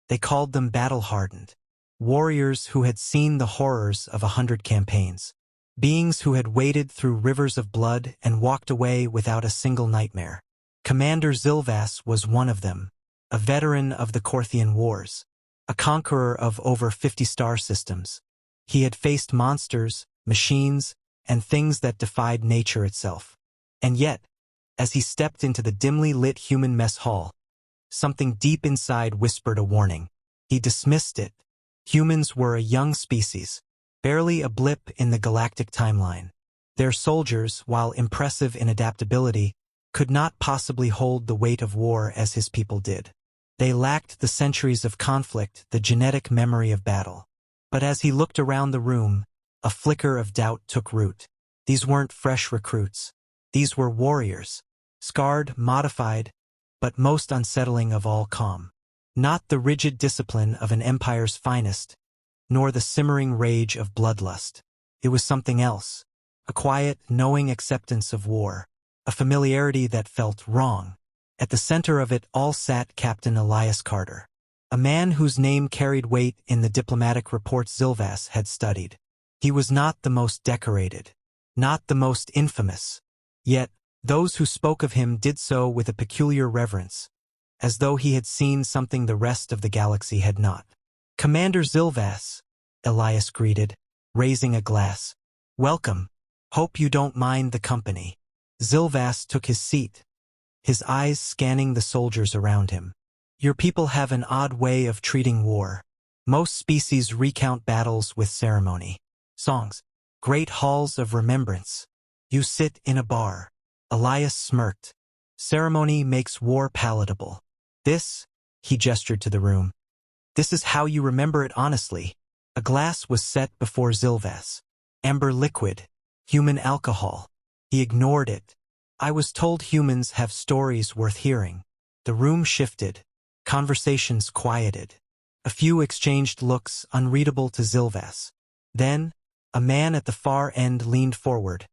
They called them battle-hardened. Warriors who had seen the horrors of 100 campaigns. Beings who had waded through rivers of blood and walked away without a single nightmare. Commander Zilvas was one of them, a veteran of the Korthian Wars, a conqueror of over 50 star systems. He had faced monsters, machines, and things that defied nature itself. And yet, as he stepped into the dimly lit human mess hall, something deep inside whispered a warning. He dismissed it. Humans were a young species, barely a blip in the galactic timeline. Their soldiers, while impressive in adaptability, could not possibly hold the weight of war as his people did. They lacked the centuries of conflict, the genetic memory of battle. But as he looked around the room, a flicker of doubt took root. These weren't fresh recruits. These were warriors, scarred, modified, but most unsettling of all, calm. Not the rigid discipline of an empire's finest, nor the simmering rage of bloodlust. It was something else, a quiet, knowing acceptance of war, a familiarity that felt wrong. At the center of it all sat Captain Elias Carter, a man whose name carried weight in the diplomatic reports Zilvas had studied. He was not the most decorated, not the most infamous. Yet, those who spoke of him did so with a peculiar reverence, as though he had seen something the rest of the galaxy had not. "Commander Zilvas," Elias greeted, raising a glass. "Welcome. Hope you don't mind the company." Zilvas took his seat, his eyes scanning the soldiers around him. "Your people have an odd way of treating war. Most species recount battles with ceremony, songs, great halls of remembrance. You sit in a bar." Elias smirked. "Ceremony makes war palatable. This," he gestured to the room, "this is how you remember it honestly." A glass was set before Zilvas. Amber liquid, human alcohol. He ignored it. "I was told humans have stories worth hearing." The room shifted. Conversations quieted. A few exchanged looks unreadable to Zilvas. Then, a man at the far end leaned forward,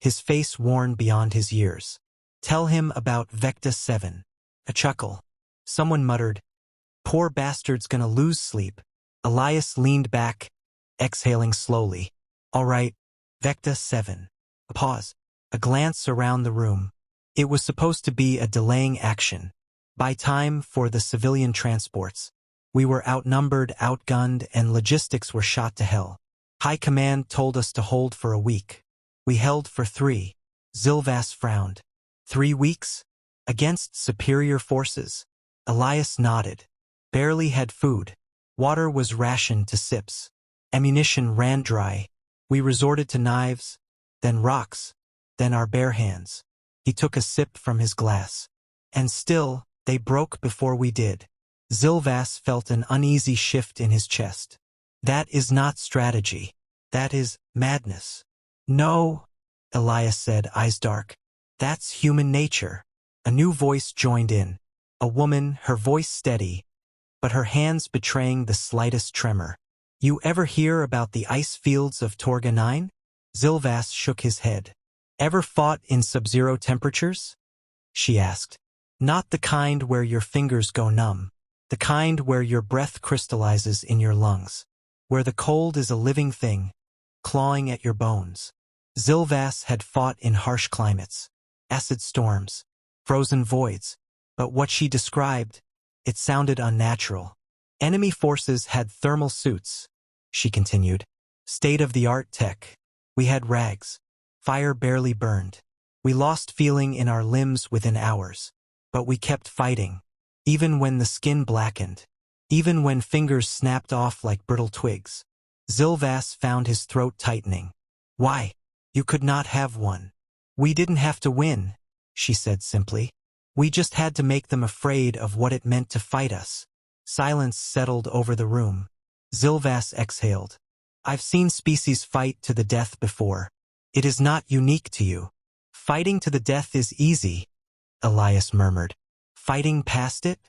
his face worn beyond his years. "Tell him about Vecta 7. A chuckle. Someone muttered, "Poor bastard's gonna lose sleep." Elias leaned back, exhaling slowly. "All right, Vecta 7. A pause. A glance around the room. It was supposed to be a delaying action. Buy time for the civilian transports. We were outnumbered, outgunned, and logistics were shot to hell. High Command told us to hold for a week. We held for 3. Zilvas frowned. 3 weeks? Against superior forces? Elias nodded. Barely had food. Water was rationed to sips. Ammunition ran dry. We resorted to knives, then rocks, then our bare hands. He took a sip from his glass. And still, they broke before we did. Zilvas felt an uneasy shift in his chest. That is not strategy. That is madness. No, Elias said, eyes dark. That's human nature. A new voice joined in. A woman, her voice steady, but her hands betraying the slightest tremor. You ever hear about the ice fields of Torga 9? Zilvas shook his head. Ever fought in sub-zero temperatures? She asked. Not the kind where your fingers go numb. The kind where your breath crystallizes in your lungs. Where the cold is a living thing, clawing at your bones. Zilvas had fought in harsh climates, acid storms, frozen voids, but what she described, it sounded unnatural. Enemy forces had thermal suits, she continued. State-of-the-art tech. We had rags. Fire barely burned. We lost feeling in our limbs within hours. But we kept fighting, even when the skin blackened, even when fingers snapped off like brittle twigs. Zilvas found his throat tightening. Why? You could not have won. We didn't have to win, she said simply. We just had to make them afraid of what it meant to fight us. Silence settled over the room. Zilvas exhaled. I've seen species fight to the death before. It is not unique to you. Fighting to the death is easy, Elias murmured. Fighting past it?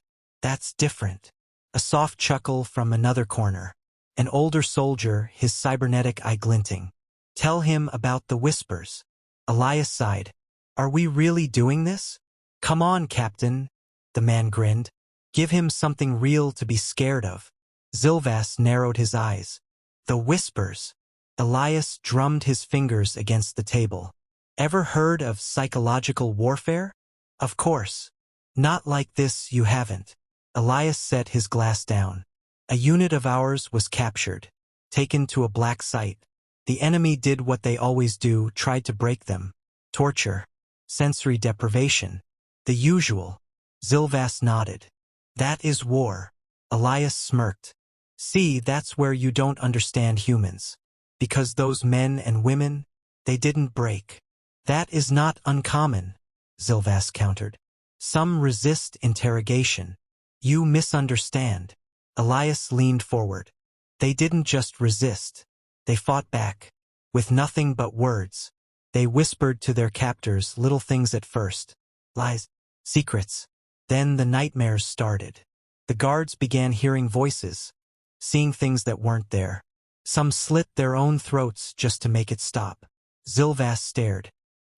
That's different. A soft chuckle from another corner. An older soldier, his cybernetic eye glinting. Tell him about the whispers. Elias sighed. Are we really doing this? Come on, Captain, the man grinned. Give him something real to be scared of. Zilvas narrowed his eyes. The whispers. Elias drummed his fingers against the table. Ever heard of psychological warfare? Of course. Not like this, you haven't. Elias set his glass down. A unit of ours was captured, taken to a black site. The enemy did what they always do, tried to break them. Torture. Sensory deprivation. The usual. Zilvas nodded. That is war. Elias smirked. See, that's where you don't understand humans. Because those men and women, they didn't break. That is not uncommon, Zilvas countered. Some resist interrogation. You misunderstand. Elias leaned forward. They didn't just resist. They fought back. With nothing but words. They whispered to their captors little things at first. Lies. Secrets. Then the nightmares started. The guards began hearing voices. Seeing things that weren't there. Some slit their own throats just to make it stop. Zilvas stared.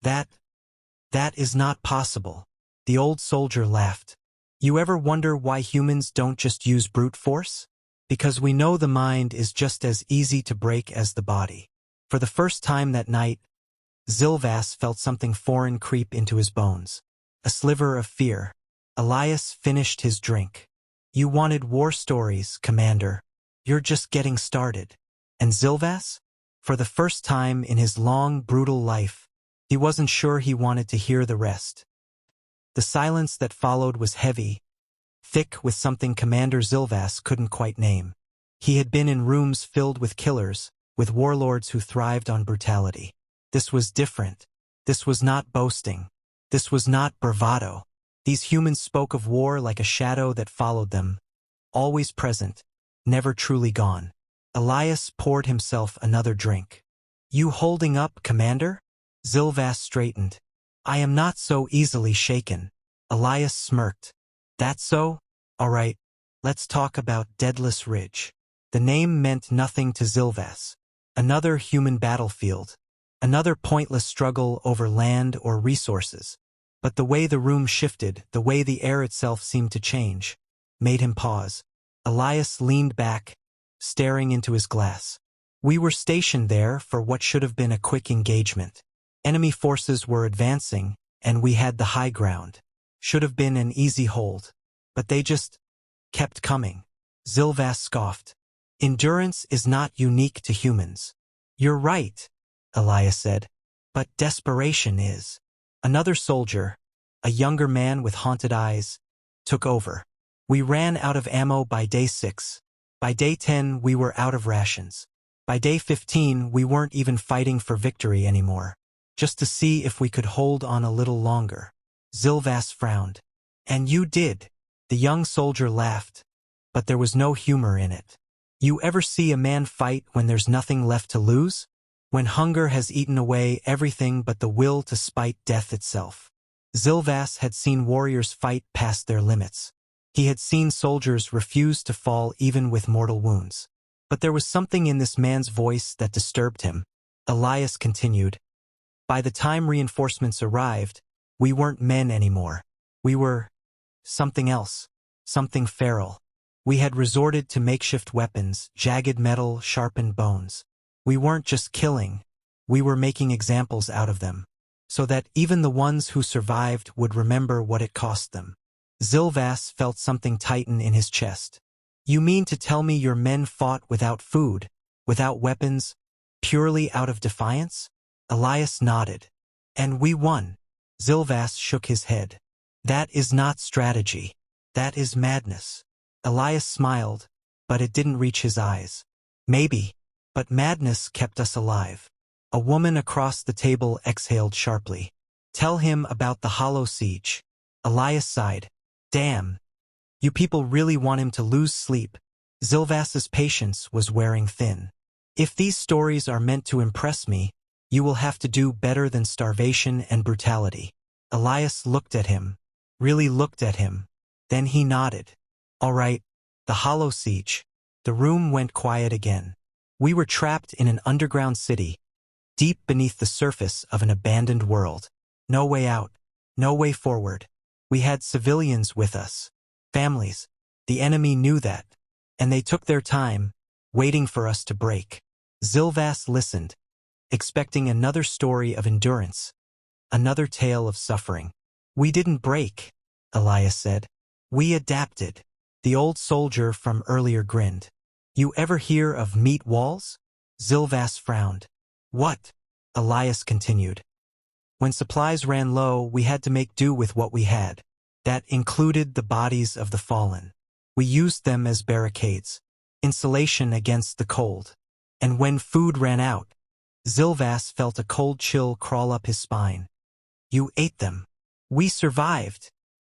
That is not possible. The old soldier laughed. You ever wonder why humans don't just use brute force? Because we know the mind is just as easy to break as the body. For the first time that night, Zilvas felt something foreign creep into his bones. A sliver of fear. Elias finished his drink. You wanted war stories, Commander. You're just getting started. And Zilvas? For the first time in his long, brutal life, he wasn't sure he wanted to hear the rest. The silence that followed was heavy, thick with something Commander Zilvas couldn't quite name. He had been in rooms filled with killers, with warlords who thrived on brutality. This was different. This was not boasting. This was not bravado. These humans spoke of war like a shadow that followed them, always present, never truly gone. Elias poured himself another drink. You holding up, Commander? Zilvas straightened. I am not so easily shaken. Elias smirked. That so? All right, let's talk about Deadless Ridge. The name meant nothing to Zilvas. Another human battlefield. Another pointless struggle over land or resources. But the way the room shifted, the way the air itself seemed to change, made him pause. Elias leaned back, staring into his glass. We were stationed there for what should have been a quick engagement. Enemy forces were advancing, and we had the high ground. Should have been an easy hold. But they just kept coming. Zilvas scoffed. Endurance is not unique to humans. You're right, Elias said. But desperation is. Another soldier, a younger man with haunted eyes, took over. We ran out of ammo by day 6. By day 10, we were out of rations. By day 15, we weren't even fighting for victory anymore. Just to see if we could hold on a little longer. Zilvas frowned. And you did. The young soldier laughed. But there was no humor in it. You ever see a man fight when there's nothing left to lose? When hunger has eaten away everything but the will to spite death itself. Zilvas had seen warriors fight past their limits. He had seen soldiers refuse to fall even with mortal wounds. But there was something in this man's voice that disturbed him. Elias continued. By the time reinforcements arrived, we weren't men anymore. We were something else, something feral. We had resorted to makeshift weapons, jagged metal, sharpened bones. We weren't just killing, we were making examples out of them, so that even the ones who survived would remember what it cost them. Zilvas felt something tighten in his chest. You mean to tell me your men fought without food, without weapons, purely out of defiance? Elias nodded. And we won. Zilvas shook his head. That is not strategy. That is madness. Elias smiled, but it didn't reach his eyes. Maybe, but madness kept us alive. A woman across the table exhaled sharply. Tell him about the hollow siege. Elias sighed. Damn. You people really want him to lose sleep. Zilvas's patience was wearing thin. If these stories are meant to impress me, you will have to do better than starvation and brutality. Elias looked at him, really looked at him. Then he nodded. All right, the hollow siege. The room went quiet again. We were trapped in an underground city, deep beneath the surface of an abandoned world. No way out, no way forward. We had civilians with us. families. The enemy knew that, and they took their time, waiting for us to break. Zilvas listened, expecting another story of endurance, another tale of suffering. We didn't break, Elias said. We adapted. The old soldier from earlier grinned. You ever hear of meat walls? Zilvas frowned. What? Elias continued. When supplies ran low, we had to make do with what we had. That included the bodies of the fallen. We used them as barricades, insulation against the cold. And when food ran out, Zilvas felt a cold chill crawl up his spine. You ate them. We survived,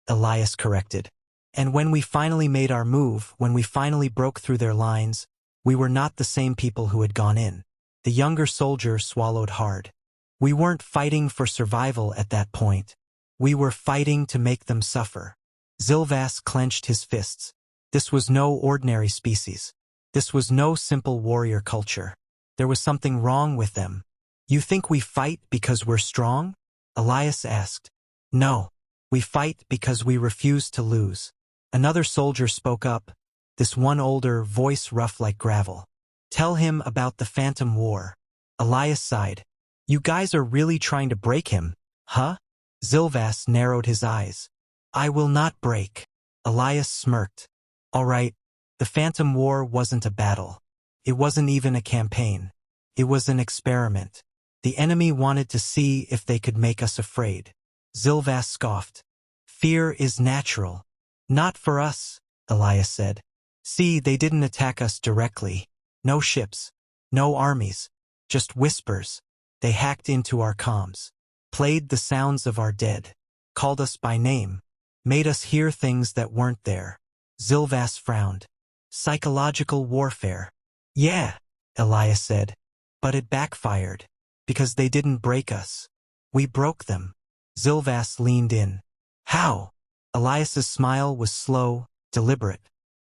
Elias corrected. And when we finally made our move, when we finally broke through their lines, we were not the same people who had gone in. The younger soldier swallowed hard. We weren't fighting for survival at that point. We were fighting to make them suffer. Zilvas clenched his fists. This was no ordinary species. This was no simple warrior culture. There was something wrong with them. You think we fight because we're strong? Elias asked. No. We fight because we refuse to lose. Another soldier spoke up, this one older, voice rough like gravel. Tell him about the Phantom War. Elias sighed. You guys are really trying to break him, huh? Zilvas narrowed his eyes. I will not break. Elias smirked. All right, the Phantom War wasn't a battle. It wasn't even a campaign. It was an experiment. The enemy wanted to see if they could make us afraid. Zilvas scoffed. Fear is natural. Not for us, Elias said. See, they didn't attack us directly. No ships. No armies. Just whispers. They hacked into our comms. Played the sounds of our dead. Called us by name. Made us hear things that weren't there. Zilvas frowned. Psychological warfare. Yeah, Elias said. But it backfired. Because they didn't break us. We broke them. Zilvas leaned in. How? Elias's smile was slow, deliberate.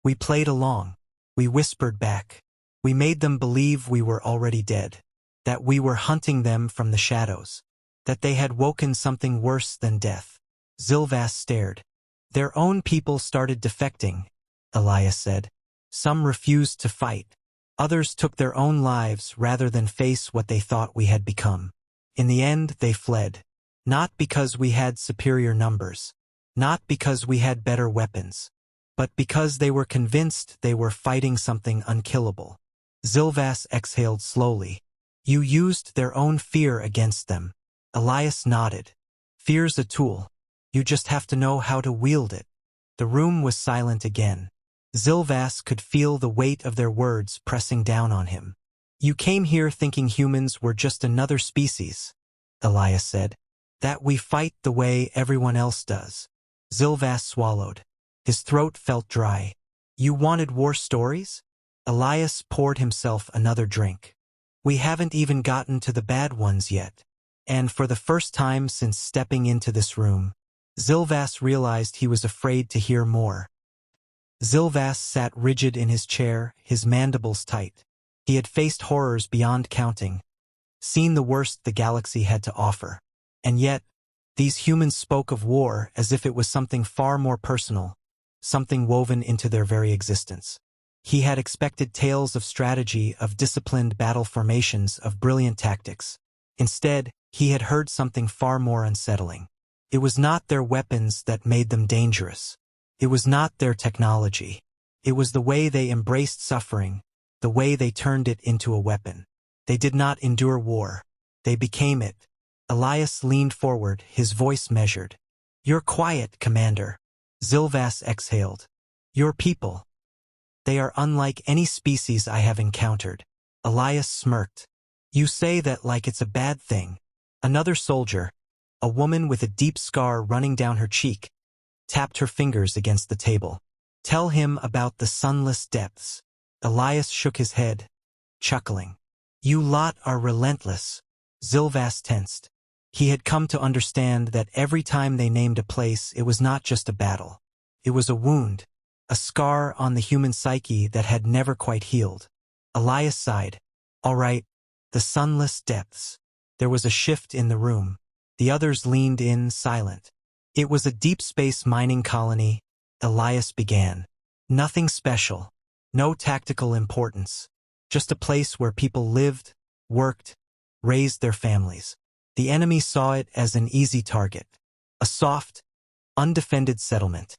We played along. We whispered back. We made them believe we were already dead. That we were hunting them from the shadows. That they had woken something worse than death. Zilvas stared. Their own people started defecting, Elias said. Some refused to fight. Others took their own lives rather than face what they thought we had become. In the end, they fled. Not because we had superior numbers. Not because we had better weapons. But because they were convinced they were fighting something unkillable. Zilvas exhaled slowly. You used their own fear against them. Elias nodded. Fear's a tool. You just have to know how to wield it. The room was silent again. Zilvas could feel the weight of their words pressing down on him. You came here thinking humans were just another species, Elias said. That we fight the way everyone else does. Zilvas swallowed. His throat felt dry. You wanted war stories? Elias poured himself another drink. We haven't even gotten to the bad ones yet. And for the first time since stepping into this room, Zilvas realized he was afraid to hear more. Zilvas sat rigid in his chair, his mandibles tight. He had faced horrors beyond counting, seen the worst the galaxy had to offer. And yet, these humans spoke of war as if it was something far more personal, something woven into their very existence. He had expected tales of strategy, of disciplined battle formations, of brilliant tactics. Instead, he had heard something far more unsettling. It was not their weapons that made them dangerous. It was not their technology. It was the way they embraced suffering, the way they turned it into a weapon. They did not endure war. They became it. Elias leaned forward, his voice measured. You're quiet, Commander. Zilvas exhaled. Your people. They are unlike any species I have encountered. Elias smirked. You say that like it's a bad thing. Another soldier, a woman with a deep scar running down her cheek, tapped her fingers against the table. Tell him about the sunless depths. Elias shook his head, chuckling. You lot are relentless. Zilvas tensed. He had come to understand that every time they named a place, it was not just a battle. It was a wound, a scar on the human psyche that had never quite healed. Elias sighed. All right, the sunless depths. There was a shift in the room. The others leaned in, silent. It was a deep space mining colony, Elias began. Nothing special. No tactical importance. Just a place where people lived, worked, raised their families. The enemy saw it as an easy target. A soft, undefended settlement.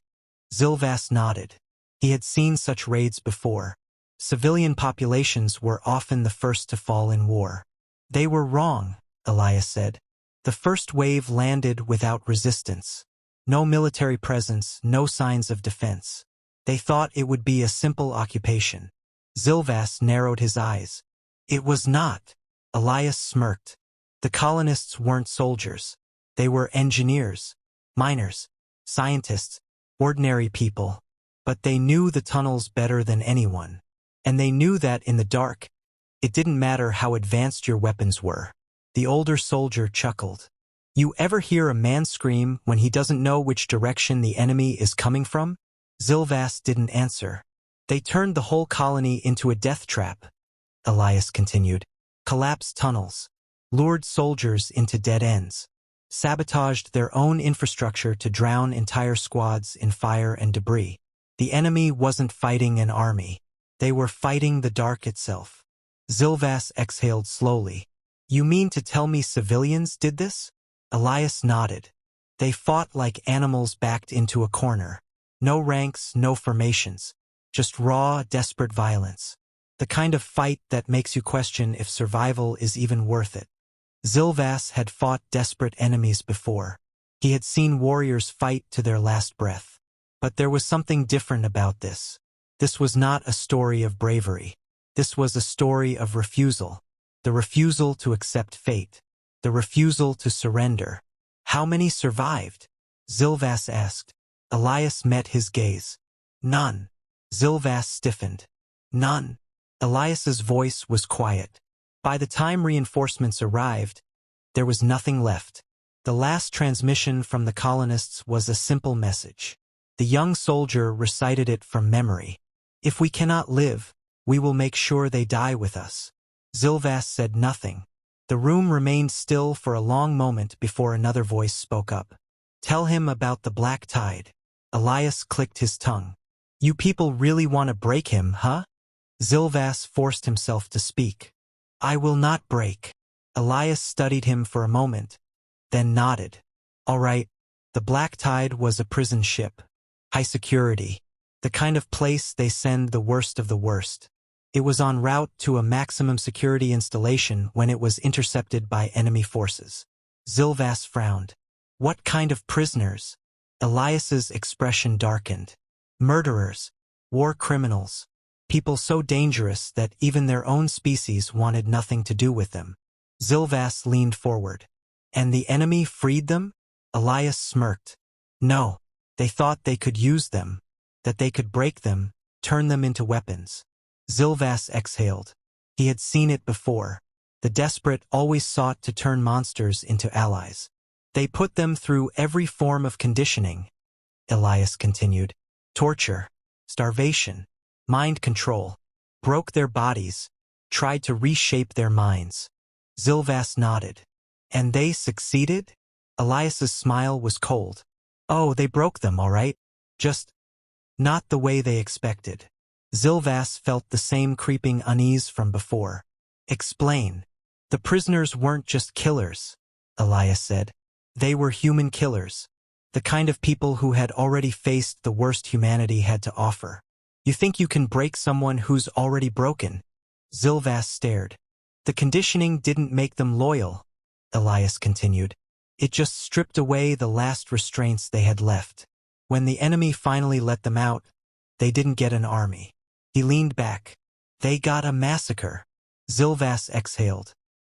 Zilvas nodded. He had seen such raids before. Civilian populations were often the first to fall in war. They were wrong, Elias said. The first wave landed without resistance. No military presence, no signs of defense. They thought it would be a simple occupation. Zilvas narrowed his eyes. It was not. Elias smirked. The colonists weren't soldiers. They were engineers, miners, scientists, ordinary people. But they knew the tunnels better than anyone. And they knew that in the dark, it didn't matter how advanced your weapons were. The older soldier chuckled. You ever hear a man scream when he doesn't know which direction the enemy is coming from? Zilvas didn't answer. They turned the whole colony into a death trap, Elias continued. Collapsed tunnels, lured soldiers into dead ends, sabotaged their own infrastructure to drown entire squads in fire and debris. The enemy wasn't fighting an army. They were fighting the dark itself. Zilvas exhaled slowly. You mean to tell me civilians did this? Elias nodded. They fought like animals backed into a corner. No ranks, no formations. Just raw, desperate violence. The kind of fight that makes you question if survival is even worth it. Zilvas had fought desperate enemies before. He had seen warriors fight to their last breath. But there was something different about this. This was not a story of bravery. This was a story of refusal. The refusal to accept fate. The refusal to surrender. How many survived? Zilvas asked. Elias met his gaze. None. Zilvas stiffened. None. Elias's voice was quiet. By the time reinforcements arrived, there was nothing left. The last transmission from the colonists was a simple message. The young soldier recited it from memory. If we cannot live, we will make sure they die with us. Zilvas said nothing. The room remained still for a long moment before another voice spoke up. Tell him about the black tide. Elias clicked his tongue. You people really want to break him, huh? Zilvas forced himself to speak. I will not break. Elias studied him for a moment, then nodded. All right, the black tide was a prison ship. High security. The kind of place they send the worst of the worst. It was en route to a maximum security installation when it was intercepted by enemy forces. Zilvas frowned. What kind of prisoners? Elias's expression darkened. Murderers. War criminals. People so dangerous that even their own species wanted nothing to do with them. Zilvas leaned forward. And the enemy freed them? Elias smirked. No. They thought they could use them. That they could break them, turn them into weapons. Zilvas exhaled. He had seen it before. The desperate always sought to turn monsters into allies. They put them through every form of conditioning, Elias continued. Torture, starvation, mind control, broke their bodies, tried to reshape their minds. Zilvas nodded. And they succeeded? Elias's smile was cold. Oh, they broke them, all right. Just not the way they expected. Zilvas felt the same creeping unease from before. Explain. The prisoners weren't just killers, Elias said. They were human killers. The kind of people who had already faced the worst humanity had to offer. You think you can break someone who's already broken? Zilvas stared. The conditioning didn't make them loyal, Elias continued. It just stripped away the last restraints they had left. When the enemy finally let them out, they didn't get an army. He leaned back. They got a massacre. Zilvas exhaled.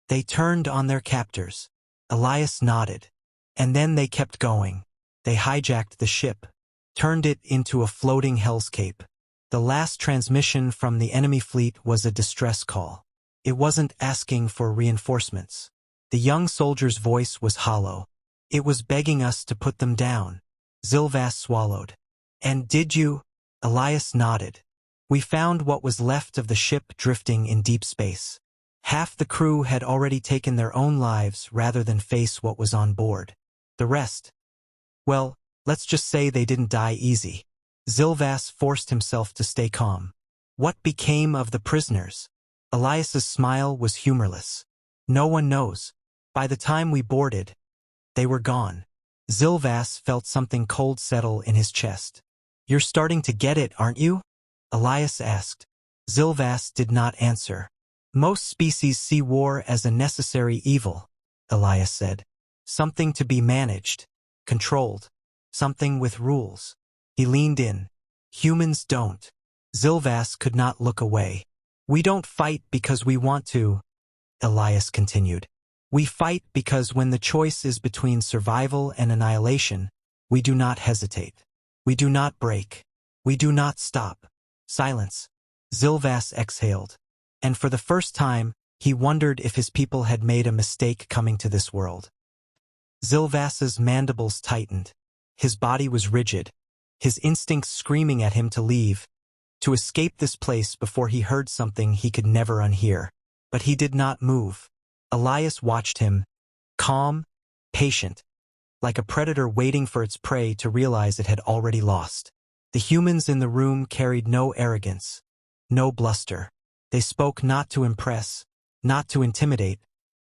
They turned on their captors. Elias nodded. And then they kept going. They hijacked the ship, turned it into a floating hellscape. The last transmission from the enemy fleet was a distress call. It wasn't asking for reinforcements. The young soldier's voice was hollow. It was begging us to put them down. Zilvas swallowed. And did you? Elias nodded. We found what was left of the ship drifting in deep space. Half the crew had already taken their own lives rather than face what was on board. The rest, well, let's just say they didn't die easy. Zilvas forced himself to stay calm. What became of the prisoners? Elias's smile was humorless. No one knows. By the time we boarded, they were gone. Zilvas felt something cold settle in his chest. You're starting to get it, aren't you? Elias asked. Zilvas did not answer. Most species see war as a necessary evil, Elias said. Something to be managed, controlled, something with rules. He leaned in. Humans don't. Zilvas could not look away. We don't fight because we want to, Elias continued. We fight because when the choice is between survival and annihilation, we do not hesitate. We do not break. We do not stop. Silence. Zilvas exhaled. And for the first time, he wondered if his people had made a mistake coming to this world. Zilvas's mandibles tightened. His body was rigid, his instincts screaming at him to leave, to escape this place before he heard something he could never unhear. But he did not move. Elias watched him, calm, patient, like a predator waiting for its prey to realize it had already lost. The humans in the room carried no arrogance, no bluster. They spoke not to impress, not to intimidate,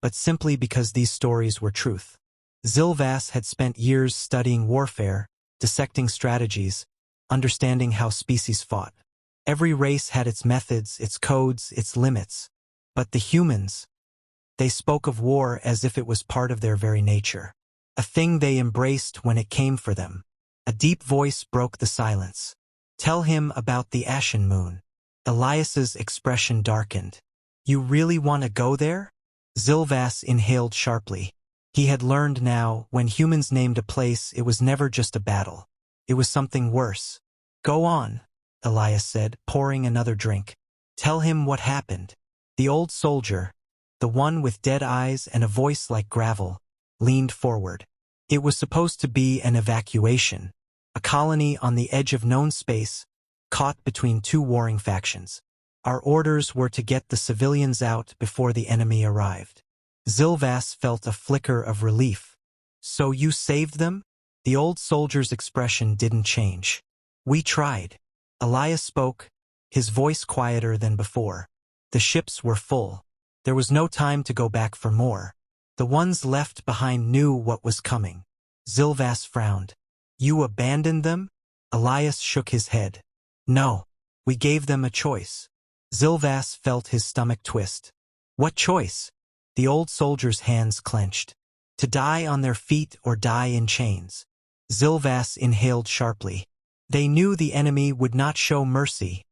but simply because these stories were truth. Zilvas had spent years studying warfare, dissecting strategies, understanding how species fought. Every race had its methods, its codes, its limits. But the humans, they spoke of war as if it was part of their very nature, a thing they embraced when it came for them. A deep voice broke the silence. Tell him about the ashen moon. Elias's expression darkened. You really want to go there? Zilvas inhaled sharply. He had learned now, when humans named a place, it was never just a battle. It was something worse. Go on, Elias said, pouring another drink. Tell him what happened. The old soldier, the one with dead eyes and a voice like gravel, leaned forward. It was supposed to be an evacuation, a colony on the edge of known space, caught between two warring factions. Our orders were to get the civilians out before the enemy arrived. Zilvas felt a flicker of relief. So you saved them? The old soldier's expression didn't change. We tried. Elias spoke, his voice quieter than before. The ships were full. There was no time to go back for more. The ones left behind knew what was coming. Zilvas frowned. You abandoned them? Elias shook his head. No. We gave them a choice. Zilvas felt his stomach twist. What choice? The old soldier's hands clenched. To die on their feet or die in chains. Zilvas inhaled sharply. They knew the enemy would not show mercy,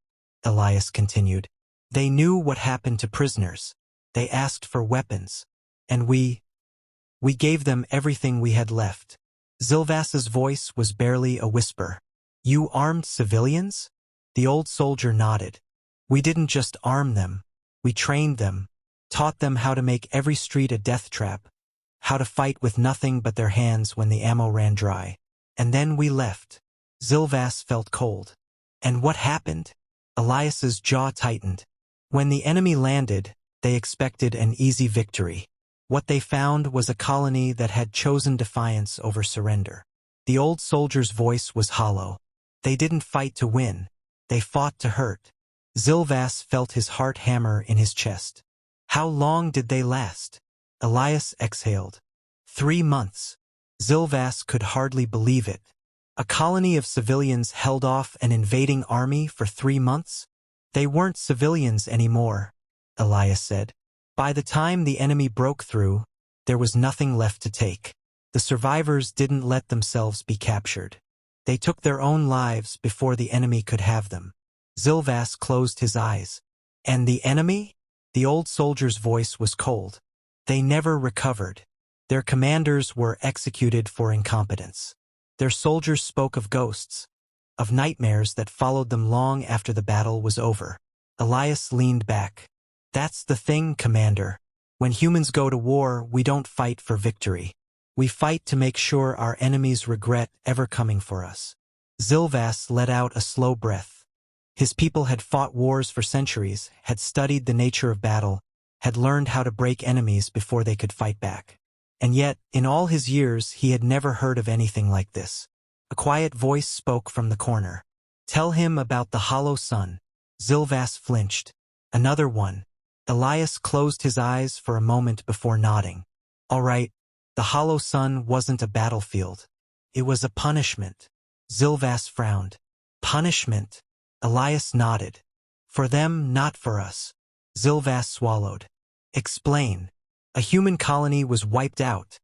Elias continued. They knew what happened to prisoners. They asked for weapons. And we gave them everything we had left. Zilvas's voice was barely a whisper. You armed civilians? The old soldier nodded. We didn't just arm them. We trained them, taught them how to make every street a death trap, how to fight with nothing but their hands when the ammo ran dry. And then we left. Zilvas felt cold. And what happened? Elias's jaw tightened. When the enemy landed, they expected an easy victory. What they found was a colony that had chosen defiance over surrender. The old soldier's voice was hollow. They didn't fight to win. They fought to hurt. Zilvas felt his heart hammer in his chest. How long did they last? Elias exhaled. 3 months. Zilvas could hardly believe it. A colony of civilians held off an invading army for 3 months? They weren't civilians anymore, Elias said. By the time the enemy broke through, there was nothing left to take. The survivors didn't let themselves be captured. They took their own lives before the enemy could have them. Zilvas closed his eyes. And the enemy? The old soldier's voice was cold. They never recovered. Their commanders were executed for incompetence. Their soldiers spoke of ghosts, of nightmares that followed them long after the battle was over. Elias leaned back. That's the thing, Commander. When humans go to war, we don't fight for victory. We fight to make sure our enemies regret ever coming for us. Zilvas let out a slow breath. His people had fought wars for centuries, had studied the nature of battle, had learned how to break enemies before they could fight back. And yet, in all his years, he had never heard of anything like this. A quiet voice spoke from the corner. Tell him about the hollow sun. Zilvas flinched. Another one. Elias closed his eyes for a moment before nodding. All right, the hollow sun wasn't a battlefield. It was a punishment. Zilvas frowned. Punishment? Elias nodded. For them, not for us. Zilvas swallowed. Explain. A human colony was wiped out,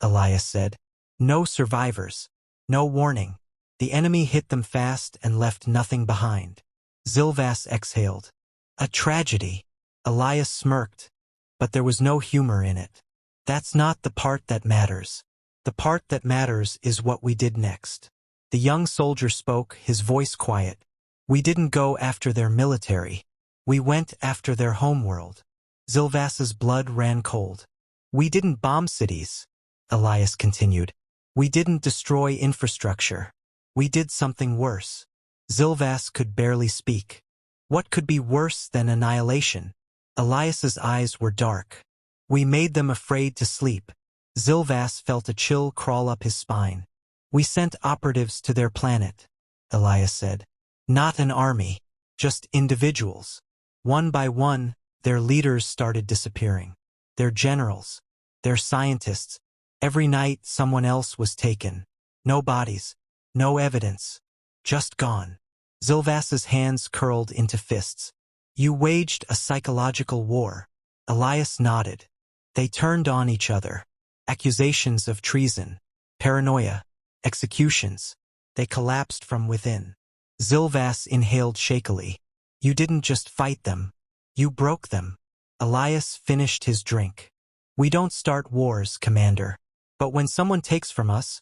Elias said. No survivors. No warning. The enemy hit them fast and left nothing behind. Zilvas exhaled. A tragedy. Elias smirked. But there was no humor in it. That's not the part that matters. The part that matters is what we did next. The young soldier spoke, his voice quiet. We didn't go after their military. We went after their homeworld. Zilvas's blood ran cold. We didn't bomb cities, Elias continued. We didn't destroy infrastructure. We did something worse. Zilvas could barely speak. What could be worse than annihilation? Elias's eyes were dark. We made them afraid to sleep. Zilvas felt a chill crawl up his spine. We sent operatives to their planet, Elias said. Not an army, just individuals. One by one, their leaders started disappearing. Their generals, their scientists. Every night someone else was taken. No bodies, no evidence. Just gone. Zilvas's hands curled into fists. You waged a psychological war. Elias nodded. They turned on each other. Accusations of treason, paranoia, executions. They collapsed from within. Zilvas inhaled shakily. You didn't just fight them. You broke them. Elias finished his drink. We don't start wars, Commander. But when someone takes from us,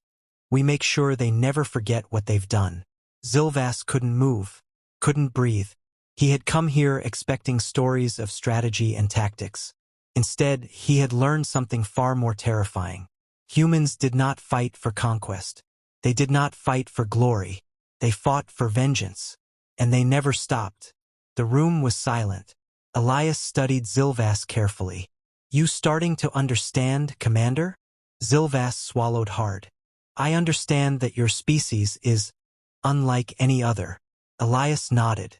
we make sure they never forget what they've done. Zilvas couldn't move, couldn't breathe. He had come here expecting stories of strategy and tactics. Instead, he had learned something far more terrifying. Humans did not fight for conquest. They did not fight for glory. They fought for vengeance. And they never stopped. The room was silent. Elias studied Zilvas carefully. You starting to understand, Commander? Zilvas swallowed hard. I understand that your species is unlike any other. Elias nodded.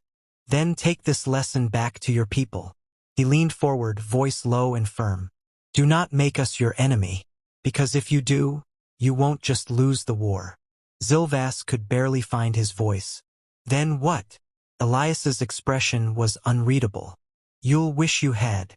Then take this lesson back to your people. He leaned forward, voice low and firm. Do not make us your enemy, because if you do, you won't just lose the war. Zilvas could barely find his voice. Then what? Elias's expression was unreadable. You'll wish you had.